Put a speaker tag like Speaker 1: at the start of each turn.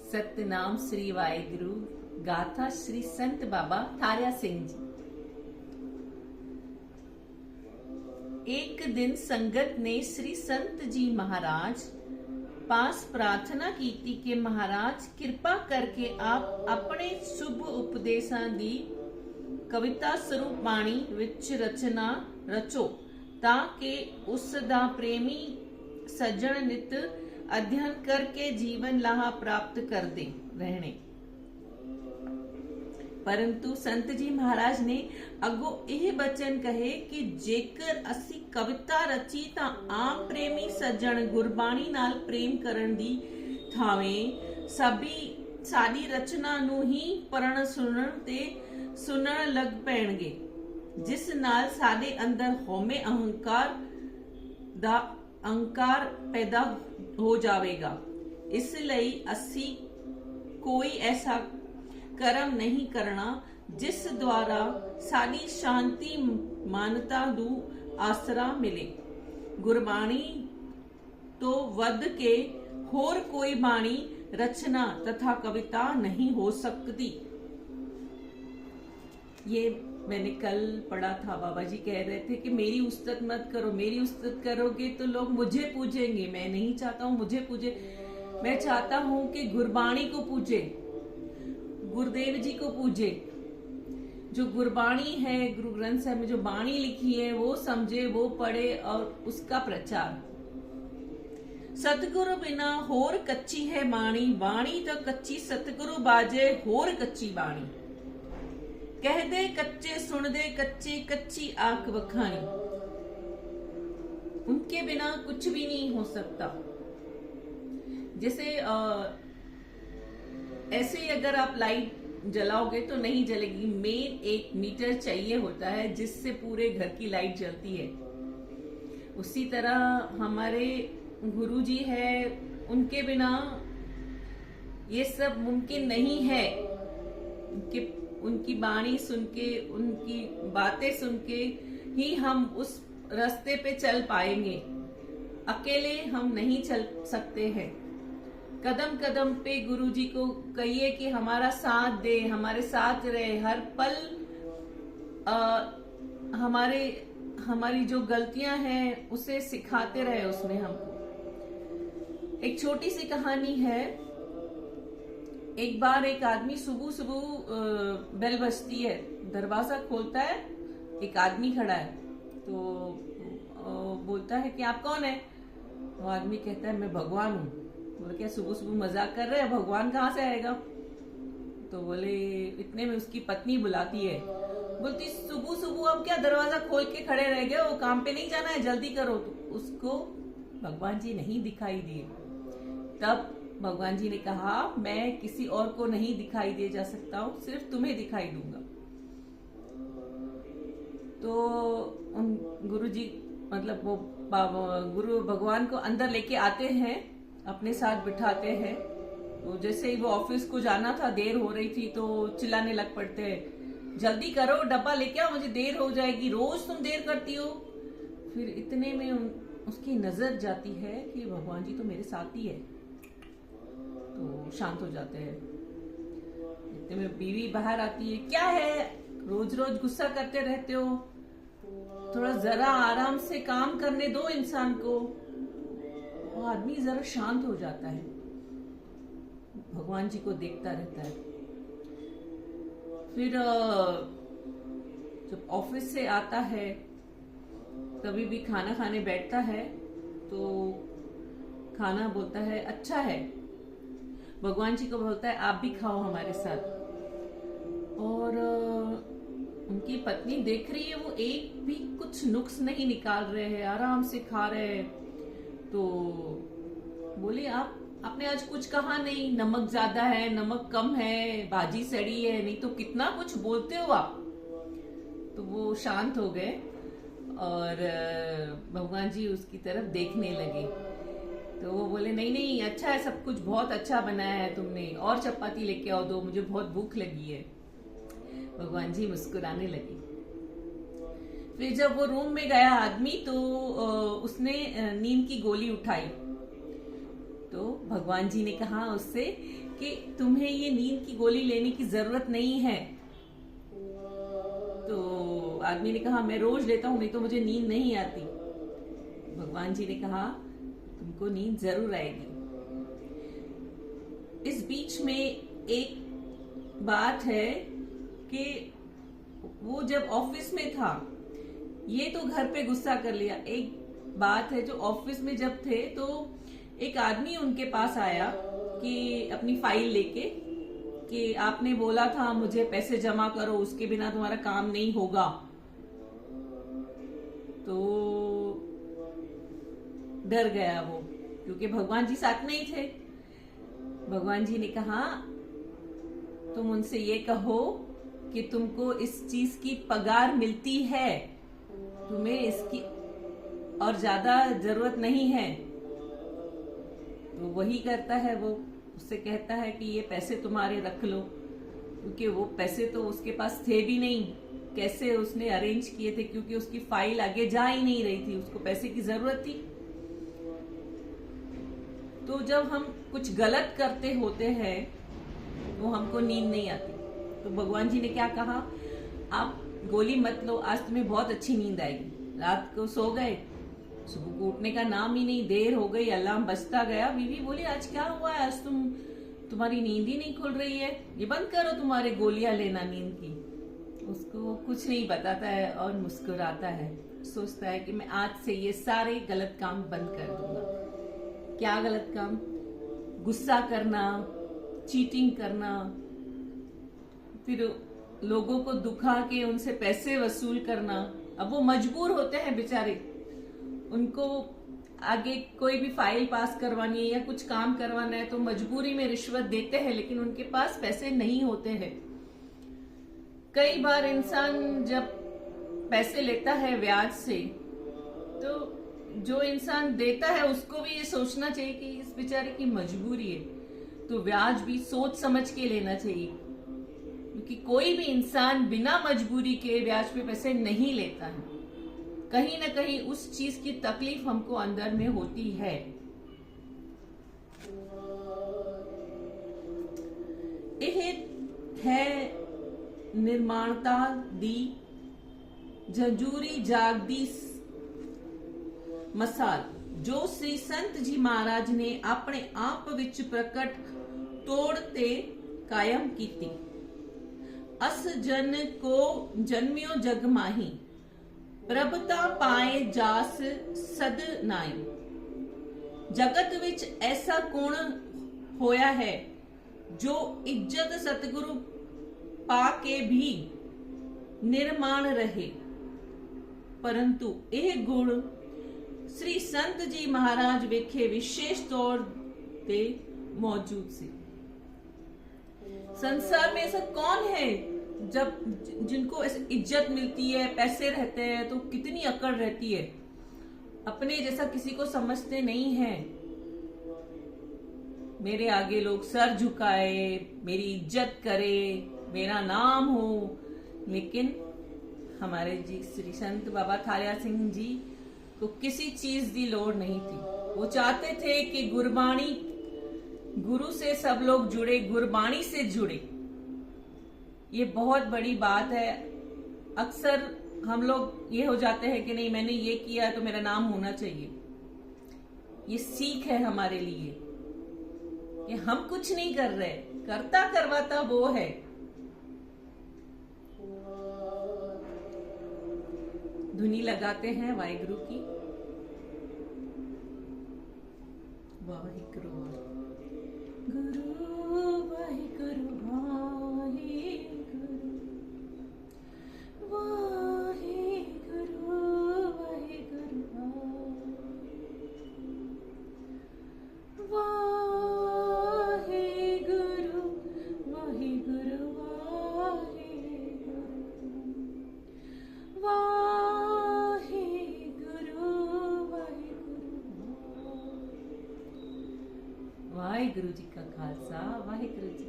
Speaker 1: सतनाम श्री वाहिगुरु। गाथा श्री संत बाबा थारिया सिंह जी। एक दिन संगत ने श्री संत जी महाराज पास प्रार्थना की थी कि महाराज कृपा करके आप अपने शुभ उपदेशां दी कविता स्वरूप बाणी विच रचना रचो ताकि उस दा प्रेमी सज्जन नित अध्ययन करके जीवन लाहा प्राप्त कर दे रहने। परंतु संत जी महाराज ने अगो यह बचन कहे कि जेकर असी कविता रची ता आम प्रेमी सज्जन गुरबाणी नाल प्रेम करन दी थावे साडी रचना नू ही पढ़न सुनन लग पैणगे, जिस नाल साडे अंदर होमे अहंकार पैदा हो जाएगा। इसलिए असी कोई ऐसा कर्म नहीं करना जिस द्वारा साडी शांति मानता दू आसरा मिले। गुरबाणी तो वध के होर कोई बाणी रचना तथा कविता नहीं हो सकती। ये मैंने कल पढ़ा था। बाबा जी कह रहे थे कि मेरी उस्तत मत करो, मेरी उस्तत करोगे तो लोग मुझे पूजेंगे। मैं नहीं चाहता हूं मुझे पूजे, मैं चाहता हूं कि गुरबाणी को पूजे, गुरुदेव जी को पूजे। जो गुरबाणी है, गुरु ग्रंथ साहिब में जो बाणी लिखी है वो समझे, वो पढ़े और उसका प्रचार। सतगुरु बिना होर कच्ची है बाणी, बाणी तो कच्ची सतगुरु बाजे होर कच्ची बाणी। कह दे कच्चे सुन दे कच्चे, कच्ची आंख बखानी। उनके बिना कुछ भी नहीं हो सकता। जैसे ऐसे ही अगर आप लाइट जलाओगे तो नहीं जलेगी। मेन एक मीटर चाहिए होता है जिससे पूरे घर की लाइट जलती है। उसी तरह हमारे गुरु जी है, उनके बिना ये सब मुमकिन नहीं है। उनकी बाणी सुन के, उनकी बातें सुन के ही हम उस रास्ते पे चल पाएंगे। अकेले हम नहीं चल सकते हैं। कदम कदम पे गुरु जी को कहिए कि हमारा साथ दे, हमारे साथ रहे हर पल। हमारी जो गलतियां हैं उसे सिखाते रहे उसमें हमको। एक छोटी सी कहानी है। एक बार एक आदमी सुबह सुबह बेल बजती है, दरवाजा खोलता है, एक आदमी खड़ा है। तो बोलता है कि आप कौन है? वो आदमी कहता है मैं भगवान हूँ। बोले क्या सुबह सुबह मजाक कर रहे हैं, भगवान कहाँ से आएगा? तो बोले इतने में उसकी पत्नी बुलाती है। बोलती सुबह सुबह अब क्या दरवाजा खोल के खड़े रह गए, वो काम पे नहीं जाना है, जल्दी करो। तो उसको भगवान जी नहीं दिखाई दिए। तब भगवान जी ने कहा मैं किसी और को नहीं दिखाई दे जा सकता हूं, सिर्फ तुम्हें दिखाई दूंगा। तो उन गुरु जी मतलब वो गुरु भगवान को अंदर लेके आते हैं, अपने साथ बिठाते हैं। तो जैसे ही वो ऑफिस को जाना था, देर हो रही थी, तो चिल्लाने लग पड़ते हैं जल्दी करो, डब्बा लेके आओ, मुझे देर हो जाएगी, रोज तुम देर करती हो। फिर इतने में उसकी नजर जाती है कि भगवान जी तो मेरे साथ ही है। तो शांत हो जाते हैं। इतने में बीवी बाहर आती है। क्या है, रोज रोज गुस्सा करते रहते हो, थोड़ा जरा आराम से काम करने दो इंसान को। वो आदमी जरा शांत हो जाता है, भगवान जी को देखता रहता है। फिर जब ऑफिस से आता है, कभी भी खाना खाने बैठता है तो खाना बोलता है अच्छा है। भगवान जी को बोलता है आप भी खाओ हमारे साथ। और उनकी पत्नी देख रही है, वो एक भी कुछ नुक्स नहीं निकाल रहे हैं, आराम से खा रहे हैं। तो बोले आपने आज कुछ कहा नहीं, नमक ज्यादा है, नमक कम है, भाजी सड़ी है, नहीं तो कितना कुछ बोलते हो आप। तो वो शांत हो गए और भगवान जी उसकी तरफ देखने लगे। तो वो बोले नहीं नहीं अच्छा है, सब कुछ बहुत अच्छा बनाया है तुमने, और चपाती लेके आओ दो, मुझे बहुत भूख लगी है। भगवान जी मुस्कुराने लगे। फिर जब वो रूम में गया आदमी तो उसने नींद की गोली उठाई। तो भगवान जी ने कहा उससे कि तुम्हें ये नींद की गोली लेने की जरूरत नहीं है। तो आदमी ने कहा मैं रोज लेता हूं, नहीं तो मुझे नींद नहीं आती। भगवान जी ने कहा तुमको नींद जरूर आएगी। इस बीच में एक बात है कि वो जब ऑफिस में था, ये तो घर पे गुस्सा कर लिया। एक बात है जो ऑफिस में जब थे तो एक आदमी उनके पास आया कि अपनी फाइल लेके कि आपने बोला था मुझे पैसे जमा करो, उसके बिना तुम्हारा काम नहीं होगा। तो डर गया वो, क्योंकि भगवान जी साथ में ही थे। भगवान जी ने कहा तुम उनसे ये कहो कि तुमको इस चीज की पगार मिलती है, तुम्हें इसकी और ज्यादा जरूरत नहीं है। तो वही करता है, वो उससे कहता है कि ये पैसे तुम्हारे रख लो, क्योंकि वो पैसे तो उसके पास थे भी नहीं। कैसे उसने अरेंज किए थे, क्योंकि उसकी फाइल आगे जा ही नहीं रही थी, उसको पैसे की जरूरत थी। तो जब हम कुछ गलत करते होते हैं तो हमको नींद नहीं आती। तो भगवान जी ने क्या कहा, आप गोली मत लो, आज तुम्हें बहुत अच्छी नींद आएगी। रात को सो गए, सुबह को उठने का नाम ही नहीं, देर हो गई, अलार्म बजता गया। बीवी बोली आज क्या हुआ है, आज तुम्हारी नींद ही नहीं खुल रही है, ये बंद करो तुम्हारे गोलियां लेना नींद की। उसको कुछ नहीं बताता है और मुस्कुराता है, सोचता है कि मैं आज से ये सारे गलत काम बंद कर दूंगा। क्या गलत काम? गुस्सा करना, चीटिंग करना, फिर लोगों को दुखा के उनसे पैसे वसूल करना। अब वो मजबूर होते हैं बेचारे, उनको आगे कोई भी फाइल पास करवानी है या कुछ काम करवाना है तो मजबूरी में रिश्वत देते हैं, लेकिन उनके पास पैसे नहीं होते हैं। कई बार इंसान जब पैसे लेता है ब्याज से, तो जो इंसान देता है उसको भी ये सोचना चाहिए कि इस बेचारे की मजबूरी है, तो ब्याज भी सोच समझ के लेना चाहिए, क्योंकि कोई भी इंसान बिना मजबूरी के ब्याज पे पैसे नहीं लेता है। कहीं ना कहीं उस चीज की तकलीफ हमको अंदर में होती है। यह है निर्माणता दी जंजूरी जागदी मसाल, जो श्री संत जी महाराज ने अपने आप विच प्रकट तोड़ ते कायम कीती। अस जन को जन्मियो जग माही, प्रभता पाए जास सद नाई। जगत विच ऐसा कौन होया है जो इज्जत सतगुरु पाके भी निर्माण रहे, परंतु यह गुण श्री संत जी महाराज विखे विशेष तौर पे मौजूद से। संसार में ऐसा कौन है जब जिनको ऐसे इज्जत मिलती है, पैसे रहते हैं तो कितनी अकड़ रहती है, अपने जैसा किसी को समझते नहीं है। मेरे आगे लोग सर झुकाए, मेरी इज्जत करे, मेरा नाम हो। लेकिन हमारे जी श्री संत बाबा थारिया सिंह जी को किसी चीज की लोड़ नहीं थी। वो चाहते थे कि गुरबाणी, गुरु से सब लोग जुड़े, गुरबाणी से जुड़े। ये बहुत बड़ी बात है। अक्सर हम लोग ये हो जाते हैं कि नहीं मैंने ये किया तो मेरा नाम होना चाहिए। ये सीख है हमारे लिए, ये हम कुछ नहीं कर रहे, करता करवाता वो है। धुनी लगाते हैं वाहिगुरु की। वाहिगुरु गुरु वाहिगुरु वाहिगुरु वाहिगुरु वाहिगुरु वाहिगुरु वाहिगुरु वाहिगुरु जी का खालसा, वाहिगुरु जी